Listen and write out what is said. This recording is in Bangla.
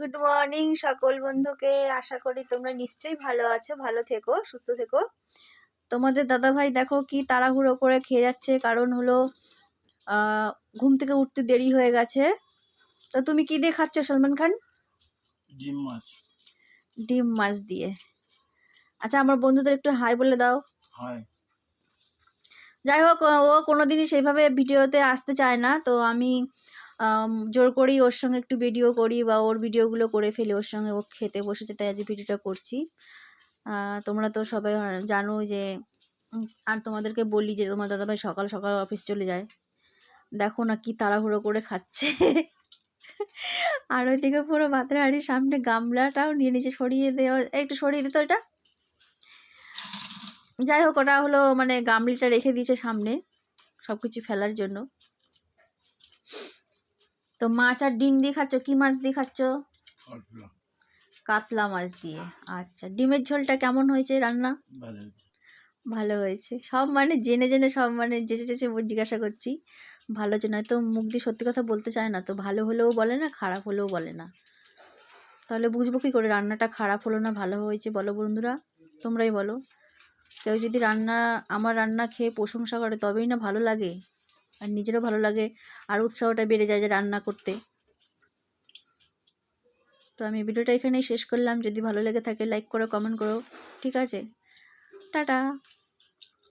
গুড মর্নিং সকল বন্ধুকে। আশা করি তোমরা নিশ্চয়ই ভালো আছো, ভালো থেকো, সুস্থ থেকো। তোমাদের দাদাভাই দেখো কি তাড়াহুড়ো করে খেয়ে যাচ্ছে, কারণ হলো ঘুম থেকে উঠতে দেরি হয়ে গেছে। তো তুমি কি দিয়ে খাচ্ছ সলমান খান? ডিম মাছ। ডিম মাছ দিয়ে। আচ্ছা, আমার বন্ধুদের একটু হাই বলে দাও। হাই। যাই হোক, ও কোনোদিনই সেইভাবে ভিডিওতে আসতে চায় না, তো আমি জোর করেই ওর সঙ্গে একটু ভিডিও করি বা ওর ভিডিওগুলো করে ফেলি ওর সঙ্গে। ও খেতে বসেছে তাই আজ ভিডিওটা করছি। তোমরা তো সবাই জানো যে আর তোমাদেরকে বলি যে তোমার দাদাভাই সকাল সকাল অফিস চলে যায়। দেখো না কি তাড়াহুড়ো করে খাচ্ছে। আর ওইদিকে পুরো ভাতের হাঁড়ির সামনে গামলাটাও নিয়ে নিচে সরিয়ে দেওয়া, একটু সরিয়ে দিত এটা। যাই হোক, ওটা হলো মানে গামলিটা রেখে দিয়েছে সামনে সব কিছু ফেলার জন্য। তো মাছ আর ডিম দিয়ে খাচ্ছ? কি মাছ দিয়ে খাচ্ছ? কাতলা মাছ দিয়ে। আচ্ছা, ডিমের ঝোলটা কেমন হয়েছে রান্না? ভালো হয়েছে। সব মানে জেনে জেনে সব মানে যেচে যেচে জিজ্ঞাসা করছি। ভালো যে নয় তো মুখ দিয়ে সত্যি কথা বলতে চায় না, তো ভালো হলেও বলে না, খারাপ হলেও বলে না। তাহলে বুঝবো কী করে রান্নাটা খারাপ হলো না ভালো হয়েছে? বলো বন্ধুরা, তোমরাই বলো। কেউ যদি আমার রান্না খেয়ে প্রশংসা করে তবেই না ভালো লাগে, আর নিজেরও ভালো লাগে, আর উৎসাহটা বেড়ে যায় যে রান্না করতে। তো আমি ভিডিওটা এখানেই শেষ করলাম। যদি ভালো লেগে থাকে লাইক করো, কমেন্ট করো। ঠিক আছে, টাটা।